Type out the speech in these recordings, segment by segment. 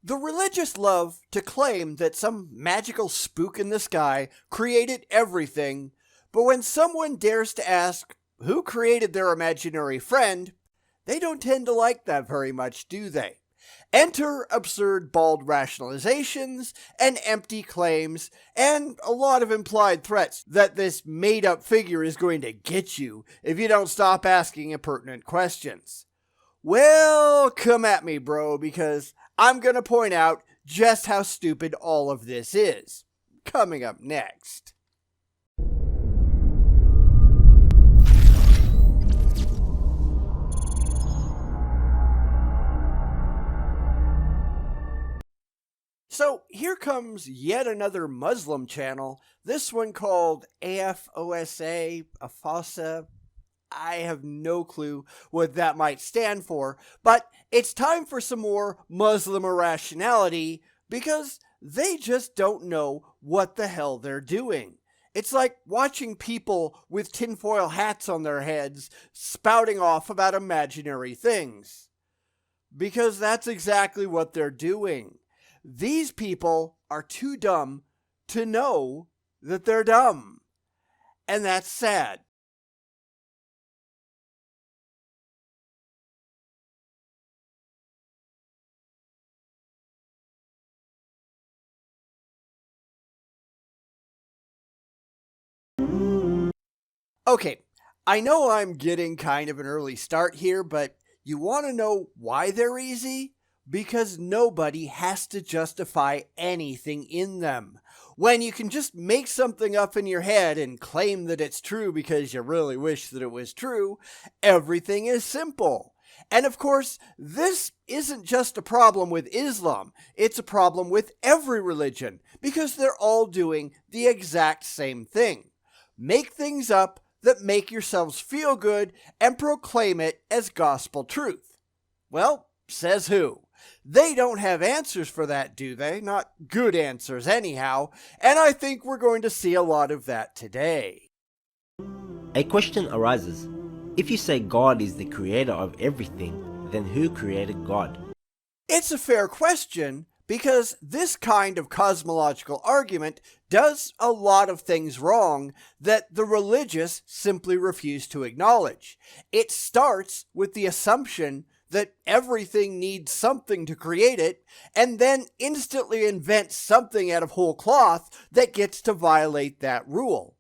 The religious love to claim that some magical spook in the sky created everything, but when someone dares to ask who created their imaginary friend, they don't tend to like that very much, do they? Enter absurd bald rationalizations and empty claims and a lot of implied threats that this made-up figure is going to get you if you don't stop asking impertinent questions. Well, come at me, bro, because I'm going to point out just how stupid all of this is. Coming up next. So here comes yet another Muslim channel, this one called AFOSA, AFOSA. I have no clue what that might stand for, but it's time for some more Muslim irrationality because they just don't know what the hell they're doing. It's like watching people with tinfoil hats on their heads spouting off about imaginary things. Because that's exactly what they're doing. These people are too dumb to know that they're dumb. And that's sad. Okay, I know I'm getting kind of an early start here, but you want to know why they're easy? Because nobody has to justify anything in them. When you can just make something up in your head and claim that it's true because you really wish that it was true, everything is simple. And of course, this isn't just a problem with Islam, it's a problem with every religion because they're all doing the exact same thing. Make things up that make yourselves feel good and proclaim it as gospel truth. Well, says who? They don't have answers for that, do they? Not good answers anyhow, and I think we're going to see a lot of that today. A question arises. If you say God is the creator of everything, then who created God? It's a fair question, because this kind of cosmological argument does a lot of things wrong that the religious simply refuse to acknowledge. It starts with the assumption that everything needs something to create it, and then instantly invents something out of whole cloth that gets to violate that rule.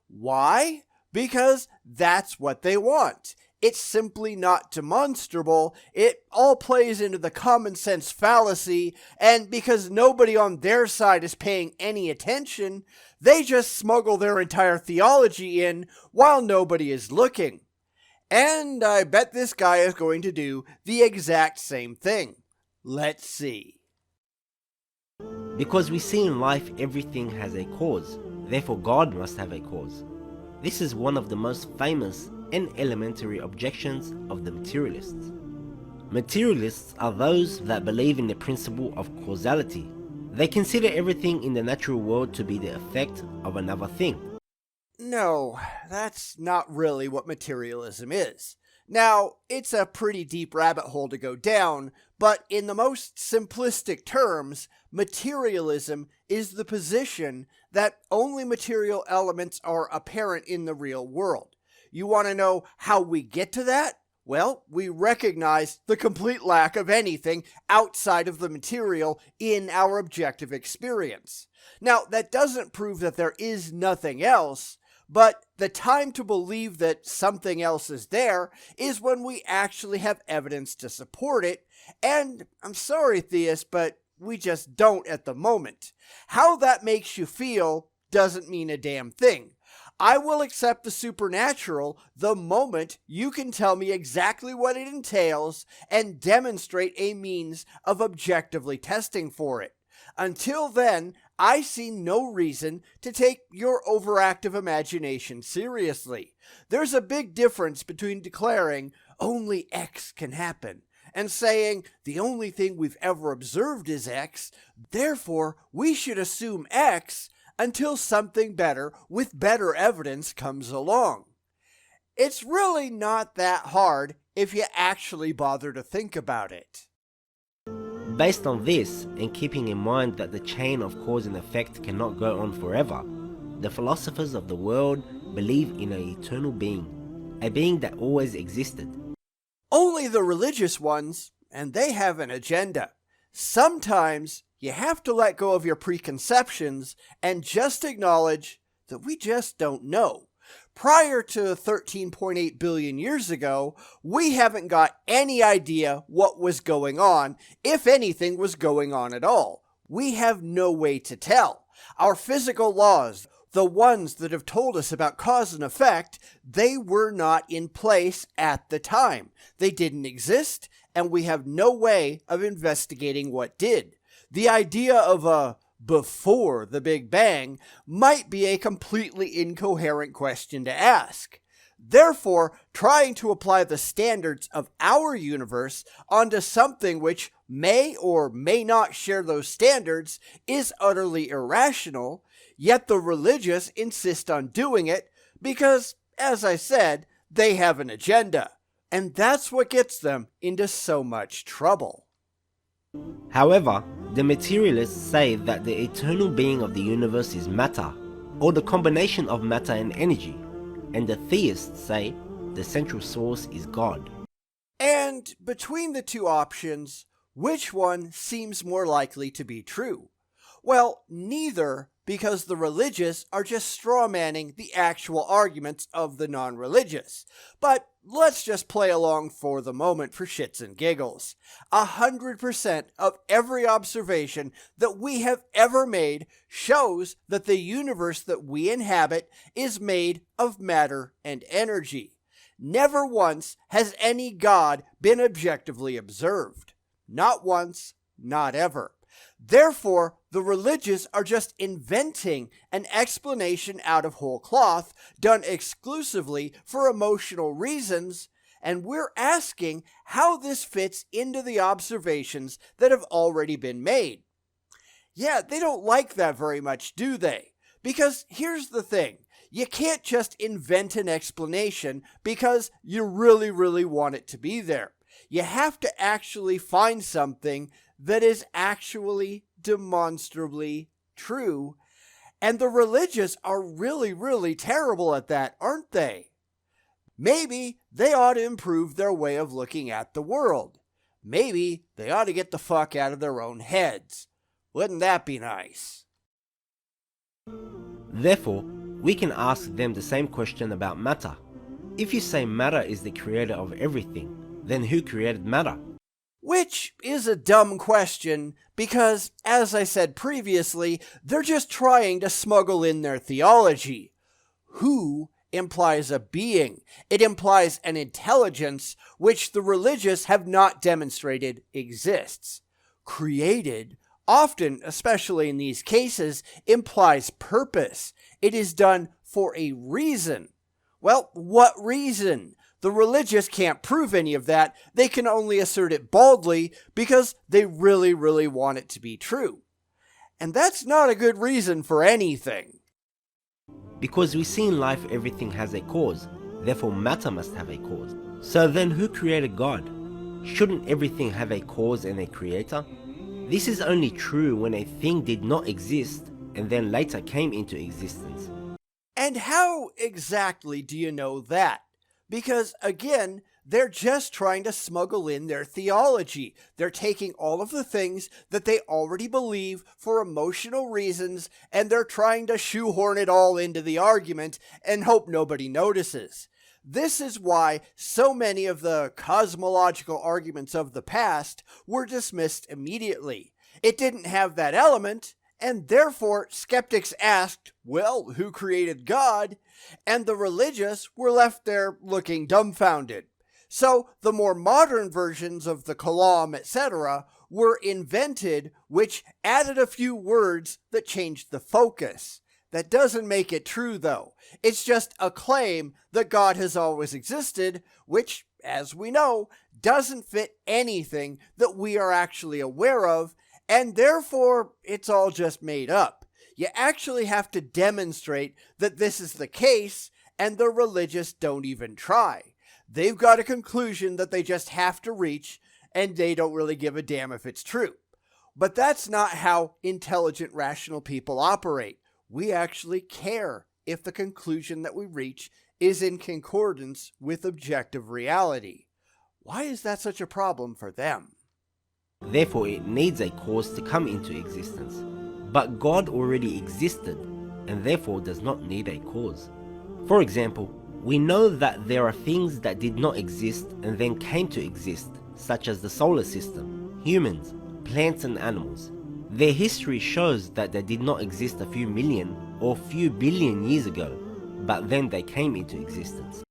Why? Because that's what they want. It's simply not demonstrable. It all plays into the common sense fallacy, and because nobody on their side is paying any attention, they just smuggle their entire theology in while nobody is looking. And I bet this guy is going to do the exact same thing. Let's see. Because we see in life everything has a cause, therefore God must have a cause. This is one of the most famous and elementary objections of the materialists. Materialists are those that believe in the principle of causality. They consider everything in the natural world to be the effect of another thing. No, that's not really what materialism is. Now, it's a pretty deep rabbit hole to go down, but in the most simplistic terms, materialism is the position that only material elements are apparent in the real world. You want to know how we get to that? Well, we recognize the complete lack of anything outside of the material in our objective experience. Now, that doesn't prove that there is nothing else, but the time to believe that something else is there is when we actually have evidence to support it, and I'm sorry, theists, but we just don't at the moment. How that makes you feel doesn't mean a damn thing. I will accept the supernatural the moment you can tell me exactly what it entails and demonstrate a means of objectively testing for it. Until then, I see no reason to take your overactive imagination seriously. There's a big difference between declaring only X can happen and saying the only thing we've ever observed is X, therefore we should assume X until something better with better evidence comes along. It's really not that hard if you actually bother to think about it. Based on this, and keeping in mind that the chain of cause and effect cannot go on forever, the philosophers of the world believe in an eternal being, a being that always existed. Only the religious ones, and they have an agenda. Sometimes you have to let go of your preconceptions and just acknowledge that we just don't know. Prior to 13.8 billion years ago, we haven't got any idea what was going on, if anything was going on at all. We have no way to tell. Our physical laws, the ones that have told us about cause and effect, they were not in place at the time. They didn't exist, and we have no way of investigating what did. The idea of a before the Big Bang might be a completely incoherent question to ask. Therefore, trying to apply the standards of our universe onto something which may or may not share those standards is utterly irrational, yet the religious insist on doing it because, as I said, they have an agenda. And that's what gets them into so much trouble. However, the materialists say that the eternal being of the universe is matter, or the combination of matter and energy, and the theists say the central source is God. And between the two options, which one seems more likely to be true? Well, neither, because the religious are just strawmanning the actual arguments of the non-religious. But let's just play along for the moment for shits and giggles. 100% of every observation that we have ever made shows that the universe that we inhabit is made of matter and energy. Never once has any God been objectively observed. Not once, not ever. Therefore, the religious are just inventing an explanation out of whole cloth, done exclusively for emotional reasons, and we're asking how this fits into the observations that have already been made. Yeah, they don't like that very much, do they? Because here's the thing. You can't just invent an explanation because you really want it to be there. You have to actually find something that is actually demonstrably true. And the religious are really terrible at that, aren't they? Maybe they ought to improve their way of looking at the world. Maybe they ought to get the fuck out of their own heads. Wouldn't that be nice? Therefore, we can ask them the same question about matter. If you say matter is the creator of everything, then who created matter? Which is a dumb question because, as I said previously, they're just trying to smuggle in their theology. Who implies a being. It implies an intelligence which the religious have not demonstrated exists. Created, often, especially in these cases, implies purpose. It is done for a reason. Well, what reason? The religious can't prove any of that. They can only assert it baldly because they really want it to be true. And that's not a good reason for anything. Because we see in life everything has a cause, therefore matter must have a cause. So then who created God? Shouldn't everything have a cause and a creator? This is only true when a thing did not exist and then later came into existence. And how exactly do you know that? Because, again, they're just trying to smuggle in their theology. They're taking all of the things that they already believe for emotional reasons, and they're trying to shoehorn it all into the argument and hope nobody notices. This is why so many of the cosmological arguments of the past were dismissed immediately. It didn't have that element, and therefore skeptics asked, well, who created God? And the religious were left there looking dumbfounded. So the more modern versions of the Kalam, etc., were invented, which added a few words that changed the focus. That doesn't make it true, though. It's just a claim that God has always existed, which, as we know, doesn't fit anything that we are actually aware of, and therefore it's all just made up. You actually have to demonstrate that this is the case, and the religious don't even try. They've got a conclusion that they just have to reach, and they don't really give a damn if it's true. But that's not how intelligent, rational people operate. We actually care if the conclusion that we reach is in concordance with objective reality. Why is that such a problem for them? Therefore, it needs a cause to come into existence. But God already existed, and therefore does not need a cause. For example, we know that there are things that did not exist and then came to exist, such as the solar system, humans, plants and animals. Their history shows that they did not exist a few million or few billion years ago, but then they came into existence.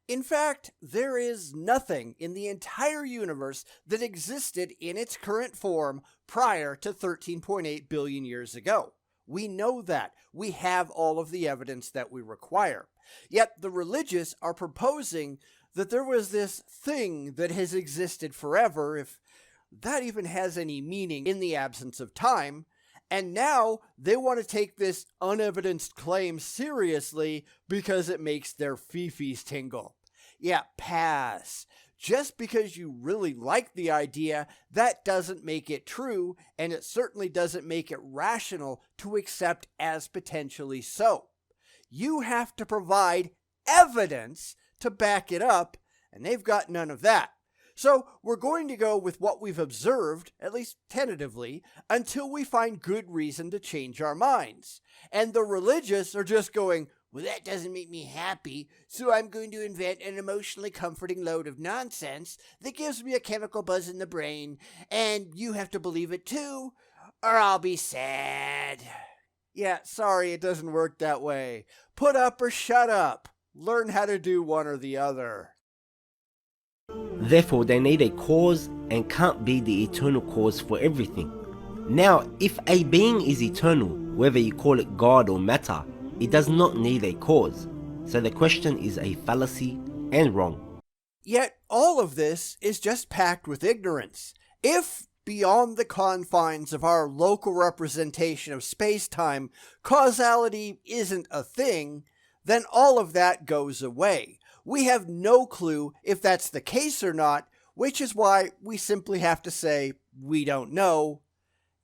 In fact, there is nothing in the entire universe that existed in its current form prior to 13.8 billion years ago. We know that. We have all of the evidence that we require. Yet the religious are proposing that there was this thing that has existed forever, if that even has any meaning in the absence of time. And now they want to take this unevidenced claim seriously because it makes their fifis tingle. Yeah, pass. Just because you really like the idea, that doesn't make it true, and it certainly doesn't make it rational to accept as potentially so. You have to provide evidence to back it up, and they've got none of that. So we're going to go with what we've observed, at least tentatively, until we find good reason to change our minds. And the religious are just going, well, that doesn't make me happy, so I'm going to invent an emotionally comforting load of nonsense that gives me a chemical buzz in the brain, and you have to believe it too, or I'll be sad. Yeah, sorry, it doesn't work that way. Put up or shut up. Learn how to do one or the other. Therefore, they need a cause and can't be the eternal cause for everything. Now, if a being is eternal, whether you call it God or matter, it does not need a cause. So the question is a fallacy and wrong. Yet all of this is just packed with ignorance. If beyond the confines of our local representation of space-time, causality isn't a thing, then all of that goes away. We have no clue if that's the case or not, which is why we simply have to say, we don't know,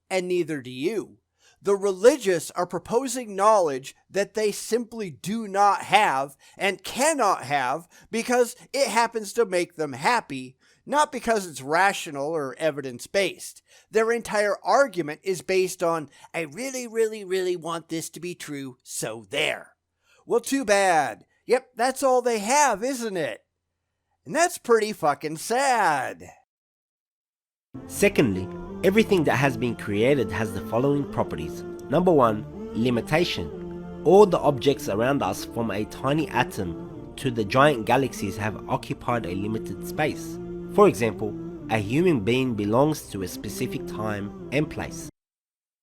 and neither do you. The religious are proposing knowledge that they simply do not have and cannot have because it happens to make them happy, not because it's rational or evidence-based. Their entire argument is based on, I really, really, really want this to be true, so there. Well, too bad. Yep, that's all they have, isn't it? And that's pretty fucking sad. Secondly, everything that has been created has the following properties. Number 1, limitation. All the objects around us, from a tiny atom to the giant galaxies, have occupied a limited space. For example, a human being belongs to a specific time and place.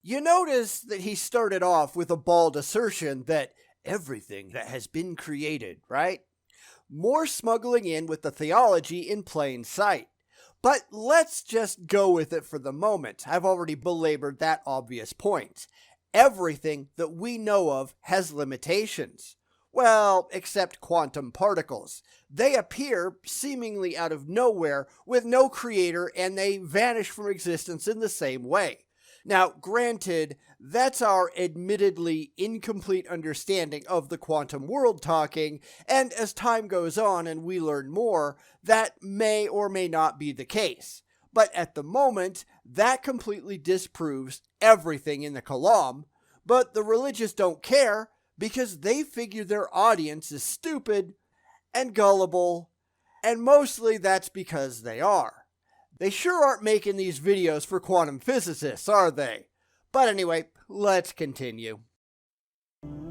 You notice that he started off with a bald assertion that everything that has been created, right? More smuggling in with the theology in plain sight. But let's just go with it for the moment. I've already belabored that obvious point. Everything that we know of has limitations. Well, except quantum particles. They appear seemingly out of nowhere with no creator, and they vanish from existence in the same way. Now, granted, that's our admittedly incomplete understanding of the quantum world talking, and as time goes on and we learn more, that may or may not be the case. But at the moment, that completely disproves everything in the Kalam, but the religious don't care because they figure their audience is stupid and gullible, and mostly that's because they are. They sure aren't making these videos for quantum physicists, are they? But anyway, let's continue.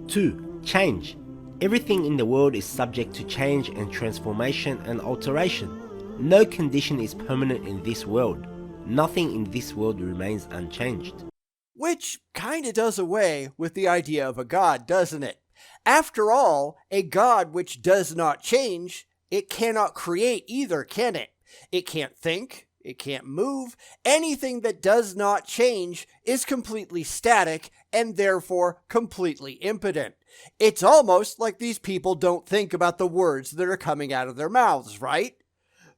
2. Change. Everything in the world is subject to change and transformation and alteration. No condition is permanent in this world. Nothing in this world remains unchanged. Which kinda does away with the idea of a god, doesn't it? After all, a god which does not change, it cannot create either, can it? It can't think. It can't move. Anything that does not change is completely static and therefore completely impotent. It's almost like these people don't think about the words that are coming out of their mouths, right?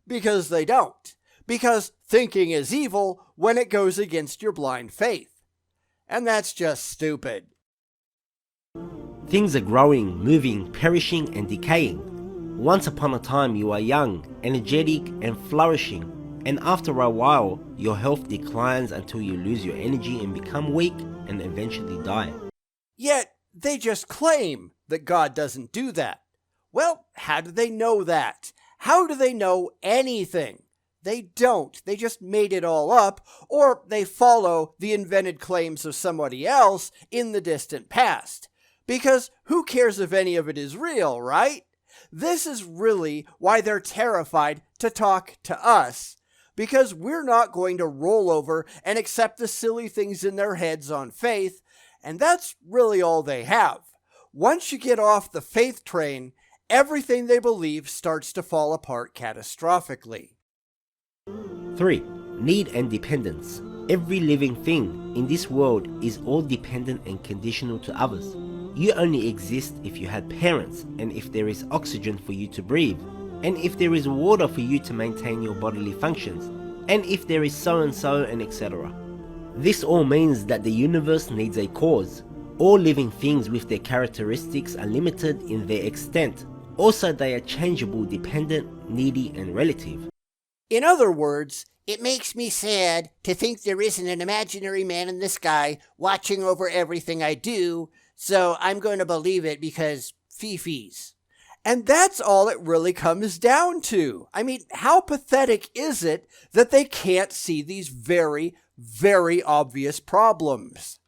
Because they don't. because thinking is evil when it goes against your blind faith. And that's just stupid. Things are growing, moving, perishing, and decaying. Once upon a time you are young, energetic, and flourishing, and after a while your health declines until you lose your energy and become weak and eventually die. Yet they just claim that God doesn't do that. Well, how do they know that? How do they know anything? They don't. They just made it all up, or they follow the invented claims of somebody else in the distant past. Because who cares if any of it is real, right? This is really why they're terrified to talk to us, because we're not going to roll over and accept the silly things in their heads on faith, and that's really all they have. Once you get off the faith train, everything they believe starts to fall apart catastrophically. 3. Need and dependence. Every living thing in this world is all dependent and conditional to others. You only exist if you had parents, and if there is oxygen for you to breathe, and if there is water for you to maintain your bodily functions, and if there is so and so, and etc. This all means that the universe needs a cause. All living things with their characteristics are limited in their extent. Also, they are changeable, dependent, needy, and relative. In other words, it makes me sad to think there isn't an imaginary man in the sky watching over everything I do, so I'm going to believe it because fifis. And that's all it really comes down to. I mean, how pathetic is it that they can't see these very, very obvious problems?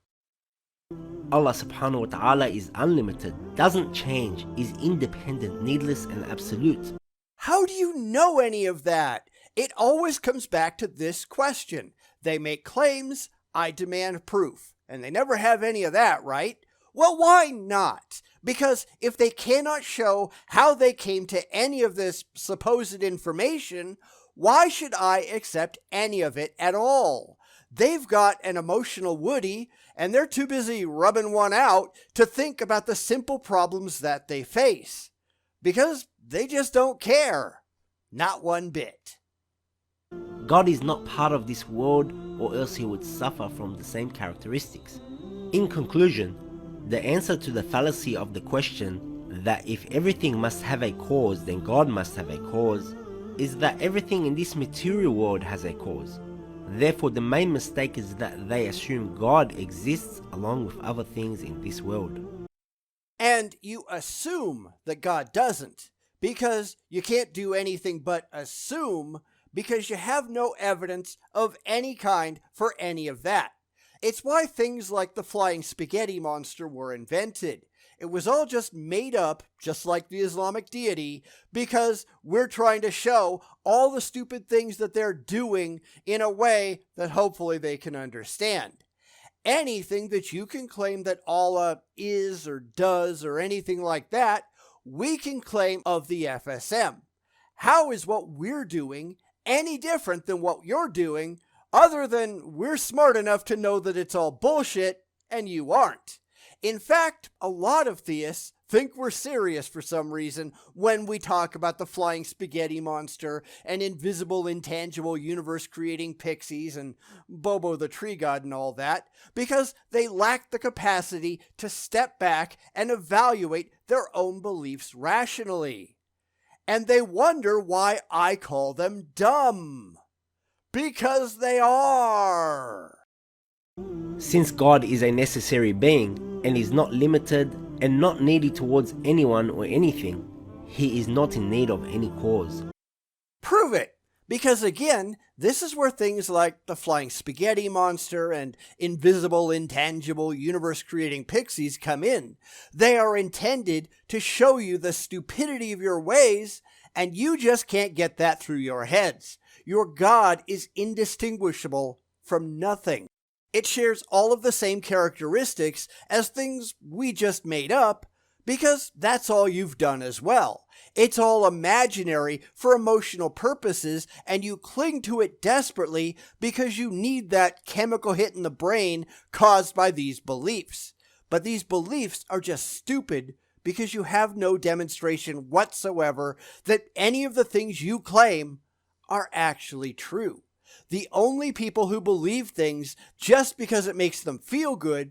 Allah subhanahu wa ta'ala is unlimited, doesn't change, is independent, needless, and absolute. How do you know any of that? It always comes back to this question. They make claims, I demand proof. And they never have any of that, right? Well, why not? Because if they cannot show how they came to any of this supposed information, why should I accept any of it at all? They've got an emotional Woody, and they're too busy rubbing one out to think about the simple problems that they face. Because they just don't care. Not one bit. God is not part of this world, or else he would suffer from the same characteristics. In conclusion, the answer to the fallacy of the question that if everything must have a cause, then God must have a cause, is that everything in this material world has a cause. Therefore, the main mistake is that they assume God exists along with other things in this world. And you assume that God doesn't, because you can't do anything but assume, because you have no evidence of any kind for any of that. It's why things like the flying spaghetti monster were invented. It was all just made up, just like the Islamic deity, because we're trying to show all the stupid things that they're doing in a way that hopefully they can understand. Anything that you can claim that Allah is or does or anything like that, we can claim of the FSM. How is what we're doing any different than what you're doing, other than we're smart enough to know that it's all bullshit and you aren't? In fact, a lot of theists think we're serious for some reason when we talk about the flying spaghetti monster and invisible, intangible, universe-creating pixies and Bobo the tree god and all that, because they lack the capacity to step back and evaluate their own beliefs rationally. And they wonder why I call them dumb. Because they are. Since God is a necessary being, and is not limited and not needy towards anyone or anything, he is not in need of any cause. Prove it! Because again, this is where things like the flying spaghetti monster and invisible, intangible, universe-creating pixies come in. They are intended to show you the stupidity of your ways, and you just can't get that through your heads. Your God is indistinguishable from nothing. It shares all of the same characteristics as things we just made up, because that's all you've done as well. It's all imaginary for emotional purposes, and you cling to it desperately because you need that chemical hit in the brain caused by these beliefs. But these beliefs are just stupid because you have no demonstration whatsoever that any of the things you claim are actually true. The only people who believe things just because it makes them feel good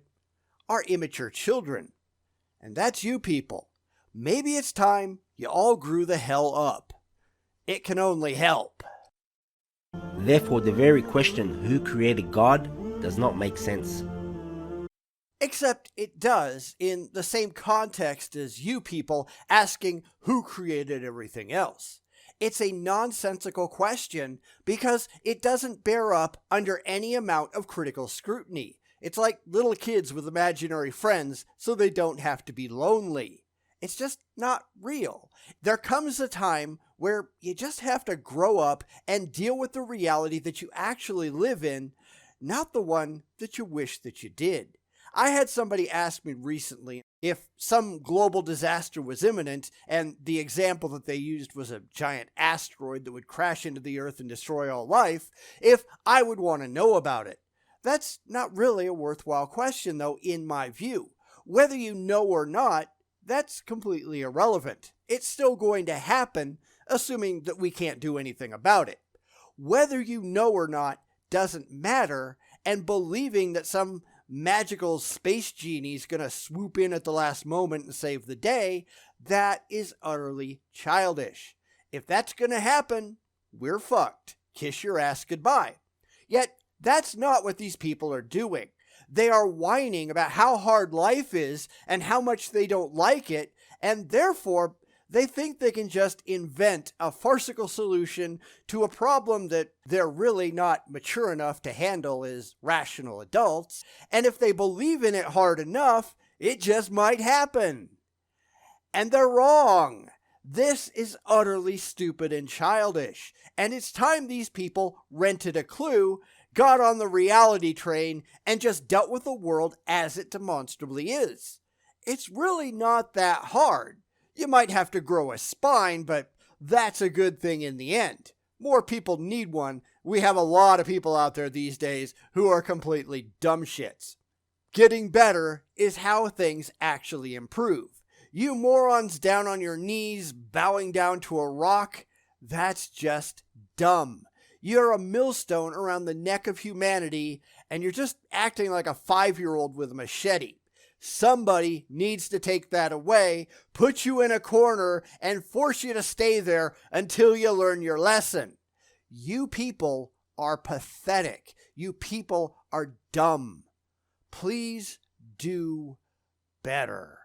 are immature children. And that's you people. Maybe it's time you all grew the hell up. It can only help. Therefore, the very question, who created God, does not make sense. Except it does in the same context as you people asking who created everything else. It's a nonsensical question because it doesn't bear up under any amount of critical scrutiny. It's like little kids with imaginary friends so they don't have to be lonely. It's just not real. There comes a time where you just have to grow up and deal with the reality that you actually live in, not the one that you wish that you did. I had somebody ask me recently if some global disaster was imminent, and the example that they used was a giant asteroid that would crash into the Earth and destroy all life, if I would want to know about it. That's not really a worthwhile question, though, in my view. Whether you know or not, that's completely irrelevant. It's still going to happen, assuming that we can't do anything about it. Whether you know or not doesn't matter, and believing that some magical space genie's gonna swoop in at the last moment and save the day, that is utterly childish. If that's gonna happen, we're fucked. Kiss your ass goodbye. Yet, that's not what these people are doing. They are whining about how hard life is and how much they don't like it, and therefore they think they can just invent a farcical solution to a problem that they're really not mature enough to handle as rational adults, and if they believe in it hard enough, it just might happen. And they're wrong. This is utterly stupid and childish, and it's time these people rented a clue, got on the reality train, and just dealt with the world as it demonstrably is. It's really not that hard. You might have to grow a spine, but that's a good thing in the end. More people need one. We have a lot of people out there these days who are completely dumb shits. Getting better is how things actually improve. You morons down on your knees, bowing down to a rock, that's just dumb. You're a millstone around the neck of humanity, and you're just acting like a 5-year-old with a machete. Somebody needs to take that away, put you in a corner, and force you to stay there until you learn your lesson. You people are pathetic. You people are dumb. Please do better.